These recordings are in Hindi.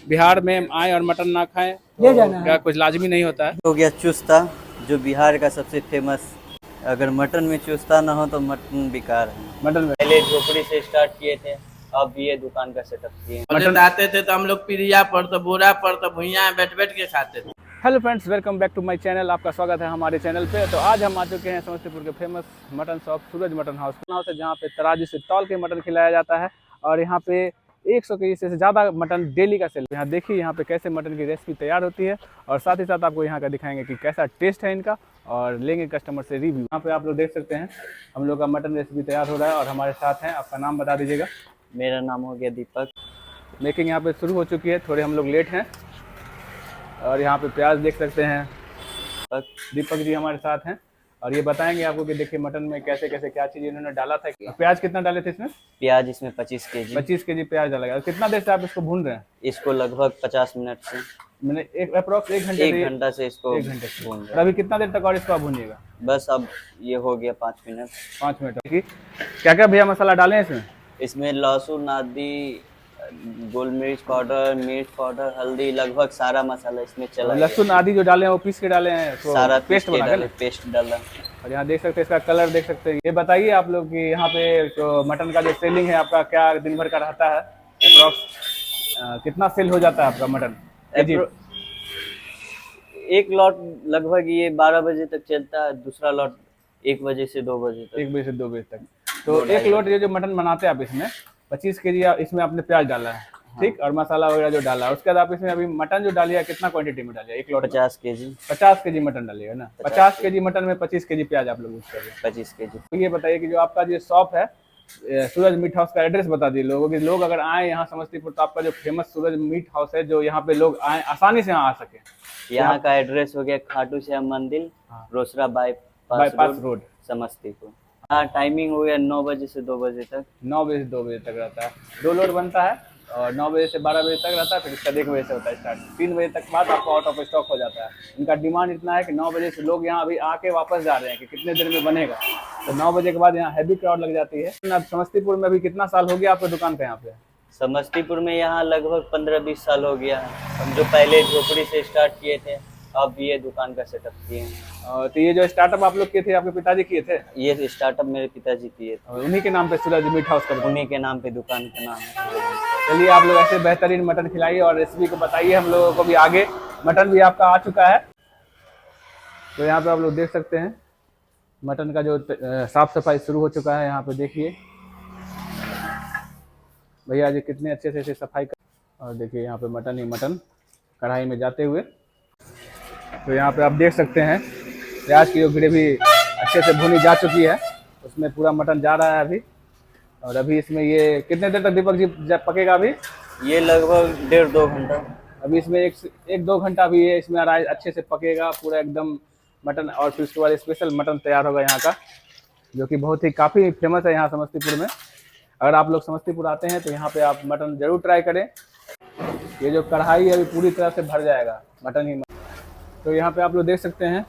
बिहार में आए और मटन ना खाएं ले तो जाना क्या है। कुछ लाजमी नहीं होता है। हो गया चुस्ता, जो बिहार का सबसे फेमस। अगर मटन में चुस्ता ना हो तो मटन बेकार है। मटन में पहले झोपड़ी से स्टार्ट किए थे, अब ये दुकान का सेटअप किए हैं। मटन आते थे तो हम लोग पीढ़िया पर तो बोरा पर तो भुइया बैठ बैठ के खाते थे। Hello friends, welcome back to my channel. आपका स्वागत है हमारे चैनल पे। तो आज हम आ चुके हैं समस्तीपुर के फेमस मटन शॉप सूरज मटन हाउस है, जहाँ पे तराजू से तौल के मटन खिलाया जाता है। और यहाँ पे 100 केजी से ज़्यादा मटन डेली का सेल। यहाँ देखिए यहाँ पे कैसे मटन की रेसिपी तैयार होती है, और साथ ही साथ आपको यहाँ का दिखाएंगे कि कैसा टेस्ट है इनका, और लेंगे कस्टमर से रिव्यू। यहाँ पे आप लोग देख सकते हैं हम लोग का मटन रेसिपी तैयार हो रहा है, और हमारे साथ हैं। आपका नाम बता दीजिएगा। मेरा नाम हो गया दीपक। मेकिंग यहाँ पे शुरू हो चुकी है, थोड़े हम लोग लेट हैं। और यहाँ पे प्याज देख सकते हैं, दीपक जी हमारे साथ हैं, और ये बताएंगे आपको कि देखिए मटन में कैसे कैसे क्या चीज़ इन्होंने डाला था। प्याज कितना डाले थे इसमें? प्याज इसमें 25 केजी। 25 केजी प्याज डाला गया। और कितना देर से आप इसको भून रहे हैं? इसको लगभग 50 मिनट से, मैंने एक अप्रॉक्स 1 घंटे एक घंटा से इसको 1 घंटे से भून और रहे हैं। अभी कितना देर तक और इसको आप भूनिएगा? बस अब ये हो गया 5 मिनट। 5 मिनट। क्या क्या भैया मसाला डाले हैं इसमें? इसमें लहसुन, आदि, गोल मिर्च पाउडर, मिर्च पाउडर, हल्दी, लगभग सारा मसाला इसमें चला गया। लहसुन आदि जो डाले हैं वो पीस के डाले हैं, तो सारा पेस्ट बना के? पेस्ट डाला। और यहाँ देख सकते हैं इसका कलर देख सकते हैं। ये बताइए आप लोग कि यहाँ पे जो मटन का जो सेलिंग है आपका क्या दिन भर का रहता है? अप्रॉक्स कितना सेल हो जाता है आपका मटन? एक लॉट लगभग ये 12 बजे तक चलता है, दूसरा लॉट 1 बजे से 2 बजे तक। 1 बजे से 2 बजे तक। तो एक लोट ये जो मटन बनाते हैं आप, इसमें 25 केजी इसमें आपने प्याज डाला है, ठीक, और मसाला वगैरह जो डाला है, उसके बाद आप इसमें अभी मटन जो डालिए कितना क्वांटिटी में डालिए? एक लोट 50 केजी। 50 केजी मटन डालिएगा ना। 50 केजी मटन में 25 केजी प्याज आप लोग यूज कर रहे हैं। 25 केजी। तो ये बताइए कि जो आपका जो शॉप है सूरज मीट हाउस का एड्रेस बता दिए लोगों के, लोग अगर आए यहाँ समस्तीपुर तो आपका जो फेमस सूरज मीट हाउस है, जो यहाँ पे लोग आए आसानी से यहाँ आ सके। यहाँ का एड्रेस हो गया खाटू श्याम मंदिर, रोसड़ा बाईपास रोड, समस्तीपुर। हाँ, टाइमिंग हो गया 9 बजे से 2 बजे तक। 9 बजे से 2 बजे तक रहता है। 2 लोड बनता है, और 9 बजे से 12 बजे तक रहता है। फिर इसका 1 बजे से होता है स्टार्ट। 3 बजे तक बाद आपको आउट ऑफ स्टॉक हो जाता है। इनका डिमांड इतना है कि 9 बजे से लोग यहाँ अभी आके वापस जा रहे हैं कि कितने देर में बनेगा। तो 9 बजे के बाद यहाँ हैवी क्राउड लग जाती है। अब समस्तीपुर में अभी कितना साल हो गया आपका दुकान का यहाँ पे? समस्तीपुर में यहाँ लगभग 15-20 साल हो गया है। हम जो पहले झोपड़ी से स्टार्ट किए थे, अब ये दुकान का सेटअप किए हैं। तो ये जो स्टार्टअप आप लोग किए थे, आपके पिताजी किए थे? ये स्टार्टअप मेरे पिताजी किए थे। और उन्हीं के नाम पे सूरज मीट हाउस का? उन्हीं के नाम पे दुकान का नाम है। चलिए, आप लोग ऐसे बेहतरीन मटन खिलाइए और रेसिपी को बताइए हम लोगों को भी आगे। मटन भी आपका आ चुका है, तो यहाँ पे आप लोग देख सकते हैं मटन का जो साफ सफाई शुरू हो चुका है। यहाँ पे देखिए भैया जी कितने अच्छे से सफाई कर, और देखिए यहाँ पे मटन ही मटन कढ़ाई में जाते हुए। तो यहाँ पे आप देख सकते हैं प्याज की जो ग्रेवी अच्छे से भुनी जा चुकी है, उसमें पूरा मटन जा रहा है अभी। और अभी इसमें ये कितने देर तक दीपक जी पकेगा अभी? ये लगभग 1.5-2 घंटा। अभी इसमें एक 2 घंटा अभी ये इसमें अच्छे से पकेगा पूरा एकदम मटन। और फिर उसके बाद स्पेशल मटन तैयार होगा यहाँ का, जो कि बहुत ही काफ़ी फेमस है यहाँ समस्तीपुर में। अगर आप लोग समस्तीपुर आते हैं तो यहाँ पे आप मटन ज़रूर ट्राई करें। ये जो कढ़ाई है अभी पूरी तरह से भर जाएगा मटन ही। तो यहाँ पे आप लोग देख सकते हैं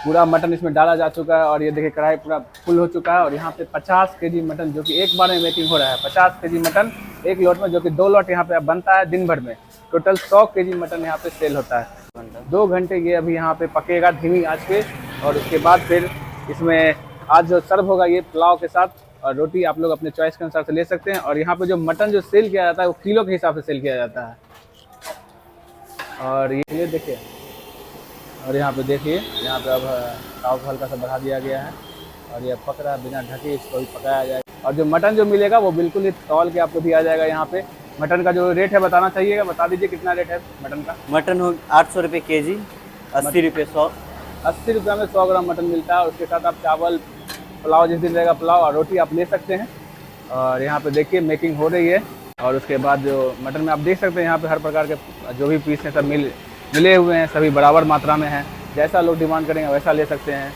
पूरा मटन इसमें डाला जा चुका है, और ये देखिए कढ़ाई पूरा फुल हो चुका है। और यहाँ पे 50 केजी मटन जो कि एक बार में मेकिंग हो रहा है। 50 केजी मटन एक लोट में, जो कि 2 लोट यहाँ पे बनता है दिन भर में। टोटल 100 केजी मटन यहाँ पे सेल होता है। 2 घंटे ये अभी यहाँ पे पकेगा धीमी आंच पे। और उसके बाद फिर इसमें आज जो सर्व होगा ये पुलाव के साथ, और रोटी आप लोग अपने चॉइस के अनुसार से ले सकते हैं। और यहाँ पे जो मटन जो सेल किया जाता है वो किलो के हिसाब से सेल किया जाता है। और ये देखिए, और यहाँ पे देखिए यहाँ पे अब ताव हल्का सा बढ़ा दिया गया है, और ये पक रहा है बिना ढके, इसको भी पकाया जाएगा। और जो मटन जो मिलेगा वो बिल्कुल ही तौल के आपको दिया जाएगा। यहाँ पे मटन का जो रेट है बताना चाहिएगा, बता दीजिए कितना रेट है मटन का? मटन हो 800 रुपये केजी, 80 रुपये 100। 80 रुपये में 100 ग्राम मटन मिलता है। उसके साथ आप चावल, पुलाव जिस दिन रहेगा पुलाव और रोटी आप ले सकते हैं। और यहाँ पे देखिए मेकिंग हो रही है। और उसके बाद जो मटन में आप देख सकते हैं यहाँ पे हर प्रकार के जो भी पीस हैं सब मिले हुए हैं, सभी बराबर मात्रा में हैं। जैसा लोग डिमांड करेंगे वैसा ले सकते हैं।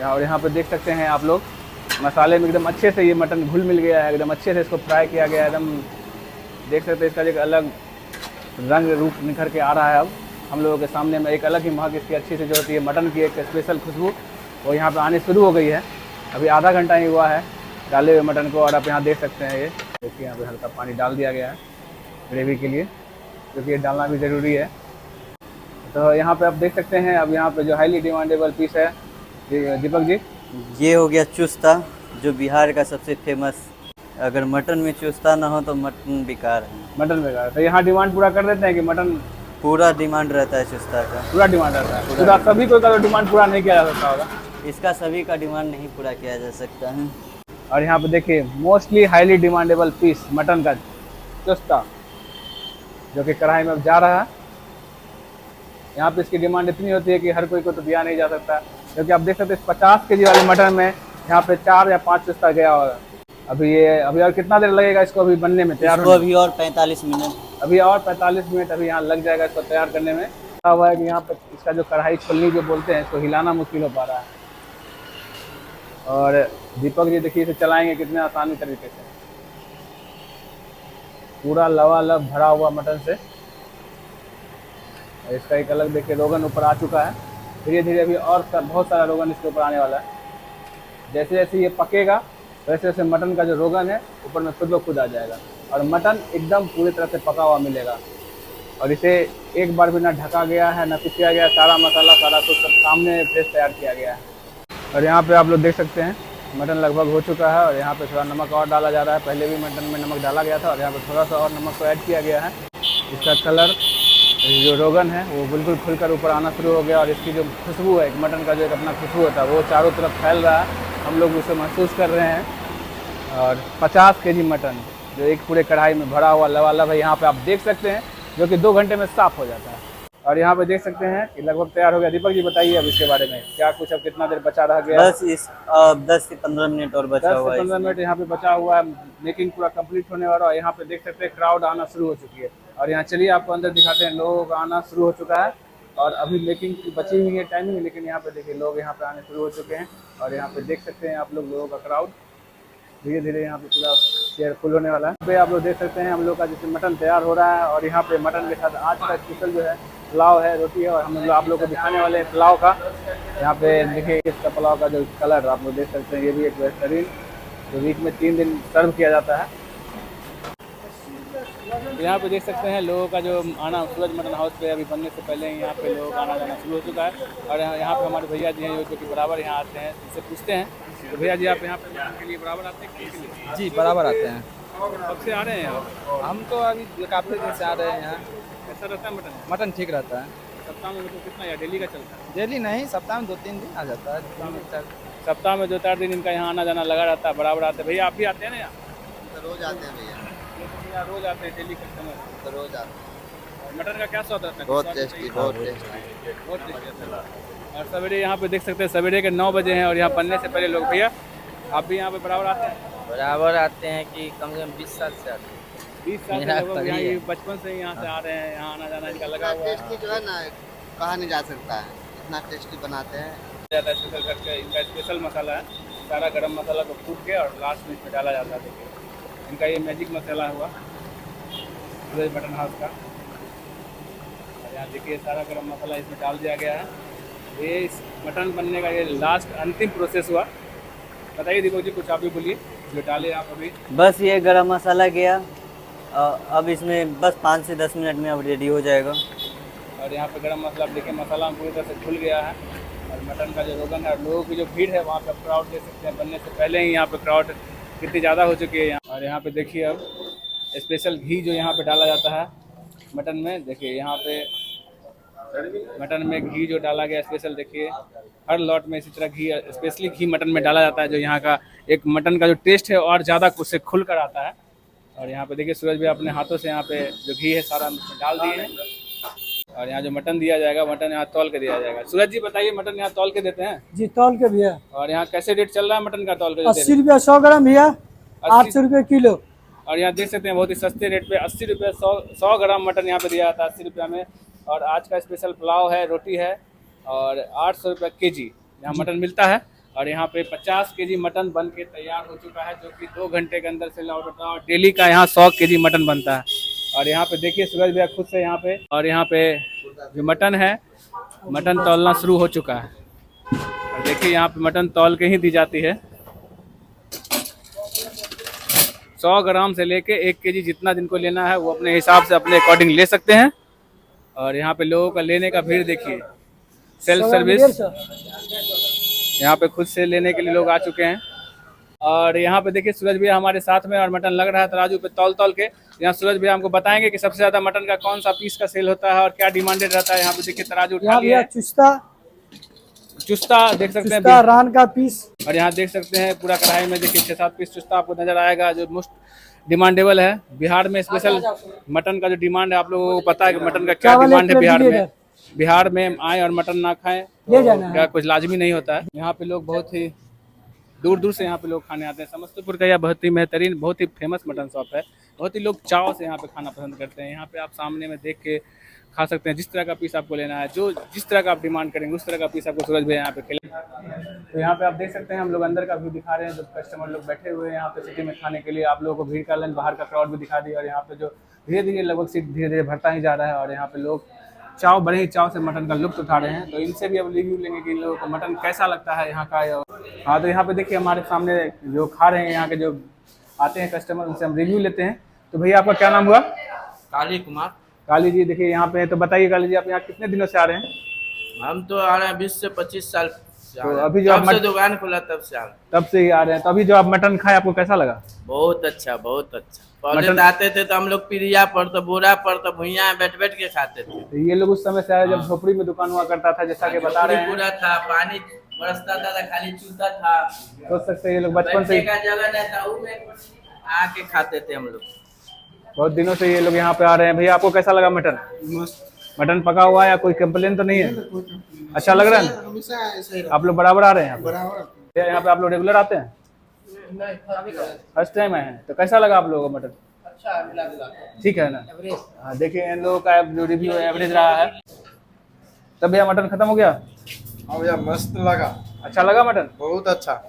और यहाँ पे देख सकते हैं आप लोग मसाले में एकदम अच्छे से ये मटन घुल मिल गया है, एकदम अच्छे से इसको फ्राई किया गया है। एकदम देख सकते हैं इसका एक अलग रंग रूप निखर के आ रहा है। अब हम लोगों के सामने में एक अलग ही महक इसकी अच्छी से जो होती है मटन की एक स्पेशल खुशबू वो यहाँ पे आने शुरू हो गई है। अभी आधा घंटा ही हुआ है डाले हुए मटन को। और आप यहाँ देख सकते हैं ये देखिए यहाँ पे हल्का पानी डाल दिया गया है। ग्रेवी के लिए, क्योंकि ये डालना भी ज़रूरी है। तो यहाँ पे आप देख सकते हैं, अब यहाँ पे जो हाईली डिमांडेबल पीस है दीपक जी, ये हो गया चुस्ता, जो बिहार का सबसे फेमस। अगर मटन में चुस्ता ना हो तो मटन बेकार है। मटन वगैरह तो यहाँ डिमांड पूरा कर देते हैं कि मटन पूरा डिमांड रहता है चुस्ता का। पूरा डिमांड रहता है? पूरा सभी को का डिमांड पूरा नहीं किया जा सकता होगा। इसका सभी का डिमांड नहीं पूरा किया जा सकता है। और यहाँ पे देखिए mostly highly demandable piece mutton का चुस्ता, जो कि कढ़ाई में अब जा रहा है। यहाँ पे इसकी डिमांड इतनी होती है कि हर कोई को तो दिया नहीं जा सकता, क्योंकि आप देख सकते हैं 50 केजी वाले मटन में यहाँ पे 4 या 5 चुस्ता गया होगा। अभी और कितना देर लगेगा इसको अभी बनने में, तैयार इसको होने में? अभी और 45 मिनट। अभी और 45 मिनट अभी यहाँ लग जाएगा इसको तैयार करने में। क्या हुआ है कि यहाँ पे इसका जो कढ़ाई खुलनी जो बोलते हैं, इसको हिलाना मुश्किल हो पा रहा है। और दीपक जी देखिए इसे चलाएंगे कितने आसानी तरीके से, पूरा लबालब भरा हुआ मटन से। और इसका एक अलग देखिए रोगन ऊपर आ चुका है। धीरे धीरे अभी और बहुत सारा रोगन इसके ऊपर आने वाला है। जैसे जैसे ये पकेगा वैसे वैसे मटन का जो रोगन है ऊपर में खुद ब खुद आ जाएगा, और मटन एकदम पूरी तरह से पका हुआ मिलेगा। और इसे एक बार भी ना ढका गया है, ना कुछ किया गया, सारा मसाला सारा कुछ सब सामने फ्रेश तैयार किया गया है। और यहाँ पे आप लोग देख सकते हैं मटन लगभग हो चुका है, और यहाँ पे थोड़ा नमक और डाला जा रहा है। पहले भी मटन में नमक डाला गया था, और यहाँ पे थोड़ा सा और नमक को ऐड किया गया है। इसका कलर जो रोगन है वो बिल्कुल खुलकर ऊपर आना शुरू हो गया, और इसकी जो खुशबू है, एक मटन का जो एक अपना खुशबू होता है, वो चारों तरफ फैल रहा है। हम लोग उसे महसूस कर रहे हैं। और 50 केजी मटन जो एक पूरे कढ़ाई में भरा हुआ लबालब है, यहाँ पे आप देख सकते हैं, जो कि 2 घंटे में साफ़ हो जाता है। और यहाँ पे देख सकते हैं कि लगभग तैयार हो गया। दीपक जी बताइए अब इसके बारे में, क्या कुछ अब कितना देर बचा रह गया? बस इस 10 से 15 मिनट और बचा हुआ है। 10 से 15 मिनट यहाँ पे बचा हुआ है, मेकिंग पूरा कंप्लीट होने वाला है। यहाँ पे देख सकते हैं क्राउड आना शुरू हो चुकी है। और यहाँ चलिए आपको अंदर दिखाते हैं, लोग आना शुरू हो चुका है। और अभी मेकिंग की बची हुई है टाइमिंग, लेकिन यहाँ पे देखिए लोग यहाँ पे आने शुरू हो चुके हैं। और यहाँ पे देख सकते हैं आप लोगों का क्राउड धीरे धीरे यहाँ पे पूरा चेयर फुल होने वाला है। यहाँ पे आप लोग देख सकते हैं हम लोग का जैसे मटन तैयार हो रहा है, और यहाँ पे मटन के साथ आज का स्पेशल जो है पुलाव है, रोटी है, और हम लोग आप लोग को दिखाने वाले हैं पुलाव का। यहाँ पे देखिए इसका पुलाव का जो कलर आप लोग देख सकते हैं, ये भी एक बेहतरीन, जो वीक में 3 दिन सर्व किया जाता है। यहाँ पे देख सकते हैं लोगों का जो आना, सूरज मटन हाउस पे अभी बनने से पहले ही यहाँ पे लोग आना जाना शुरू हो चुका है। और यहाँ पे हमारे भैया जी हैं जो कि बराबर यहाँ आते हैं, इनसे पूछते हैं। तो भैया जी आप यहाँ पे मटन के लिए बराबर आते हैं कि? जी बराबर आते हैं। कब से आ रहे हैं आप? हम तो अभी काफ़ी दिन से आ रहे हैं यहाँ। कैसा रहता है मटन? मटन ठीक रहता है। सप्ताह में मतलब कितना, या डेली का चलता है? डेली नहीं, सप्ताह में 2-3 दिन आ जाता है। 3 दिन तक सप्ताह में 2-4 दिन इनका यहाँ आना जाना लगा रहता है, बराबर आते हैं। भैया आप भी आते हैं ना यहाँ? तो रोज आते हैं भैया, यहाँ रोज आते हैं, डेली कस्टमर। तो रोज आते हैं। और मटन का क्या स्वाद रहता है? बहुत स्वाद टेस्टी, बताइए। बहुत टेस्टी। बहुत टेस्टी रहता है। और सवेरे यहाँ पे देख सकते हैं, सवेरे के 9 बजे हैं, और यहाँ बनने से पहले लोग, भैया आप भी यहाँ पे बराबर आते हैं? बराबर आते हैं कि कम से कम 20 साल से आते हैं। 20 साल से मेरा लगभग तभी यहाँ, है। ये बचपन से ही यहाँ से आ रहे हैं, यहाँ आना जाना इनका लगा हुआ है। टेस्टी जो है ना, कहा नहीं जा सकता है, इतना टेस्टी बनाते हैं। ज़्यादा स्पेशल करके इनका स्पेशल मसाला है, सारा गरम मसाला को कूट के और लास्ट में इसमें डाला जाता है। देखिए इनका ये मैजिक मसाला हुआ सूरज मटन हाउस का। और यहाँ देखिए सारा गरम मसाला इसमें डाल दिया गया है। ये इस मटन बनने का ये लास्ट अंतिम प्रोसेस हुआ। बताइए दीपक जी, कुछ आप भी बोलिए जो डाले आप अभी। बस ये गरम मसाला गया, अब इसमें बस 5 से 10 मिनट में अब रेडी हो जाएगा। और यहाँ पे गरम मसाला देखिए मसाला पूरी तरह से घुल गया है। और मटन का जो रोगन है और लोगों की जो भीड़ है, वहाँ पे क्राउड देख सकते हैं, बनने से पहले ही यहाँ पे क्राउड कितनी ज़्यादा हो चुकी है यहाँ। और यहाँ पे देखिए अब स्पेशल घी जो यहाँ पे डाला जाता है मटन में, देखिए यहाँ पे मटन में घी जो डाला गया स्पेशल, देखिए हर लॉट में इसी तरह घी, स्पेशली घी मटन में डाला जाता है, जो यहाँ का एक मटन का जो टेस्ट है और ज़्यादा उससे खुल कर आता है। और यहाँ पे देखिए सूरज भी अपने हाथों से यहाँ पे जो घी है सारा डाल दिए हैं। और यहाँ जो मटन दिया जाएगा, मटन यहाँ तौल के दिया जाएगा। सूरज जी बताइए, मटन यहाँ तौल के देते हैं? जी तौल के भैया। और यहाँ कैसे रेट चल रहा है मटन का तौल के? 80 रुपया 100 ग्राम भैया, 800 रुपये किलो। और यहाँ देख सकते हैं बहुत ही सस्ते रेट पे 80 रुपये 100 ग्राम मटन यहाँ पे दिया जाता है 80 रुपये में। और आज का स्पेशल पुलाव है, रोटी है, और 800 रुपये केजी यहाँ मटन मिलता है। और यहाँ पे 50 केजी मटन बन के तैयार हो चुका है, जो कि 2 घंटे के अंदर से लौट होता है। और डेली का यहाँ 100 केजी मटन बनता है। और यहाँ पे देखिए सूरज भैया खुद से यहाँ पे, और यहाँ पे जो मटन है, मटन तौलना शुरू हो चुका है। और देखिए यहाँ पे मटन तौल के ही दी जाती है। 100 ग्राम से लेके 1 केजी जितना जिनको लेना है वो अपने हिसाब से अपने अकॉर्डिंग ले सकते हैं। और यहाँ पे लोगों का लेने का भीड़ देखिए, सेल्फ सर्विस यहाँ पे खुद से लेने के लिए लोग आ चुके हैं। और यहाँ पे देखिए सूरज भैया हमारे साथ में और मटन लग रहा है तराजू पे तौल के। यहाँ सूरज भैया हमको बताएंगे कि सबसे ज्यादा मटन का कौन सा पीस का सेल होता है और क्या डिमांडेड रहता है। यहाँ पे देखिए तराजू उठा यहाँ लिया भैया है, चुस्ता देख सकते हैं चुस्ता रान का पीस। और यहाँ देख सकते हैं पूरा कढ़ाई में देखिए 6-7 पीस चुस्ता आपको नजर आएगा जो मोस्ट डिमांडेबल है। बिहार में स्पेशल मटन का जो डिमांड है आप लोगों को पता है कि मटन का क्या चावल डिमांड है एक प्लेट बिहार में। दीजिए बिहार में आए और मटन ना खाएं ले जाना तो है। क्या कुछ लाजमी नहीं होता है। यहाँ पे लोग बहुत ही दूर दूर से यहाँ पे लोग खाने आते हैं। समस्तीपुर का यह बहुत ही बेहतरीन बहुत ही फेमस मटन शॉप है। बहुत ही लोग चाव से यहाँ पे खाना पसंद करते हैं। यहाँ पे आप सामने में देख के खा सकते हैं, जिस तरह का पीस आपको लेना है, जो जिस तरह का आप डिमांड करेंगे उस तरह का पीस आपको सूरज भैया यहाँ पे खिलाएंगे। तो यहाँ पे आप देख सकते हैं हम लोग अंदर का व्यू दिखा रहे हैं, जो कस्टमर लोग बैठे हुए हैं यहाँ पे सिटी में खाने के लिए। आप लोगों को भीड़ का लंच बाहर का क्राउड भी दिखा दी और यहाँ पे जो धीरे धीरे लगभग सीट धीरे धीरे भरता ही जा रहा है। और यहाँ पे लोग चाव बड़े ही चाव से मटन का लुत्फ उठा रहे हैं। तो इनसे भी अब रिव्यू लेंगे कि इन लोगों को मटन कैसा लगता है यहाँ का। हाँ तो यहाँ पे देखिए हमारे सामने जो खा रहे हैं यहाँ के जो आते हैं कस्टमर, उनसे हम रिव्यू लेते हैं। तो भैया आपका क्या नाम हुआ? काली कुमार। काली जी देखिए यहाँ पे, तो बताइए काली जी आप यहाँ कितने दिनों से आ रहे हैं? हम तो आ रहे हैं 20 से 25 साल से आ तो रहे हैं। अभी जो आप जब से दुकान खुला तब से आ रहे हैं। तब से ही आ रहे हैं। तो अभी जो आप मटन खाए आपको कैसा लगा? बहुत अच्छा बहुत अच्छा। पहले मटन- तो आते थे तो हम लोग पीरिया पर तो बोरा पर तो भुइया बैठ बैठ के खाते थे। तो ये लोग उस समय से आए जब झोपड़ी में दुकान हुआ करता था, जैसा कि बता रहे हैं। पूरा था, पानी बरसता था, खाली चूता था, सोच सकते हैं ये लोग बचपन से बैठने ही का जगह नहीं था, वो में आके खाते थे हम लोग। बहुत दिनों से ये लोग यहाँ पे आ रहे हैं। भैया आपको कैसा लगा मटन? मटन पका हुआ है या कोई कंप्लेन तो नहीं है? अच्छा लग रहा है? आप लोग बराबर आ रहे हैं यहाँ पे? आप लोग रेगुलर आते हैं? फर्स्ट टाइम आए हैं। तो कैसा लगा आप लोगों को मटन? ठीक है ना? हाँ देखिए इन लोगों का जो रिव्यू है एवरेज रहा है। तब भैया मटन खत्म हो गया? हाँ भैया मस्त लगा, अच्छा लगा मटन? बहुत अच्छा।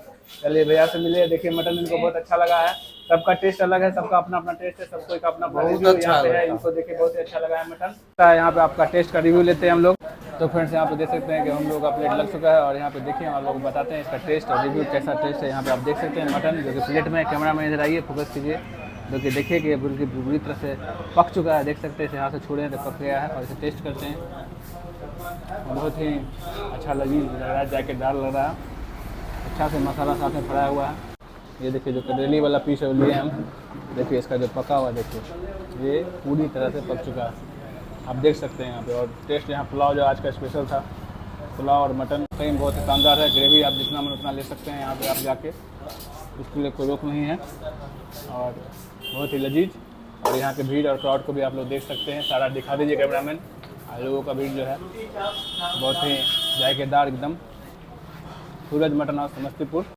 चलिए भैया से मिले, देखिए मटन इनको बहुत अच्छा लगा है। सबका टेस्ट अलग है, सबका अपना अपना टेस्ट है, सबको एक अपना अपना रिव्यू यहाँ पे है। इनको देखिए बहुत ही अच्छा लगा है मटन। यहाँ पे आपका टेस्ट का रिव्यू लेते हैं हम लोग। तो फ्रेंड्स यहाँ पे देख सकते हैं कि हम लोग का प्लेट लग चुका है और यहाँ पे देखिए हम आप लोग बताते हैं इसका टेस्ट और रिव्यू कैसा टेस्ट है। यहाँ पे आप देख सकते हैं मटन जो कि प्लेट में, कैमरा में इधर आइए फोकस कीजिए, जो कि देखिए कि बिल्कुल पूरी तरह से पक चुका है। देख सकते हैं यहाँ से छोड़े हैं तो पक गया है। और इसे टेस्ट करते हैं, बहुत ही अच्छा लजीज लग रहा है, जायकेदार लग रहा है, अच्छा से मसाला साथ में फ्राई हुआ है। ये देखिए जो करेली वाला पीस है लिए हम, देखिए इसका जो पका हुआ देखिए ये पूरी तरह से पक चुका है, आप देख सकते हैं यहाँ पे। और टेस्ट यहाँ पुलाव जो आज का स्पेशल था, पुलाव और मटन कहीं बहुत ही शानदार है। ग्रेवी आप जितना मन उतना ले सकते हैं यहाँ पे आप जाके, उसके लिए कोई रोक नहीं है। और बहुत ही लजीज। और यहाँ के भीड़ और क्राउड को भी आप लोग देख सकते हैं, सारा दिखा दीजिए कैमरामैन। लोगों का भीड़ जो है बहुत ही जायकेदार एकदम। सूरज मटन हाउस समस्तीपुर।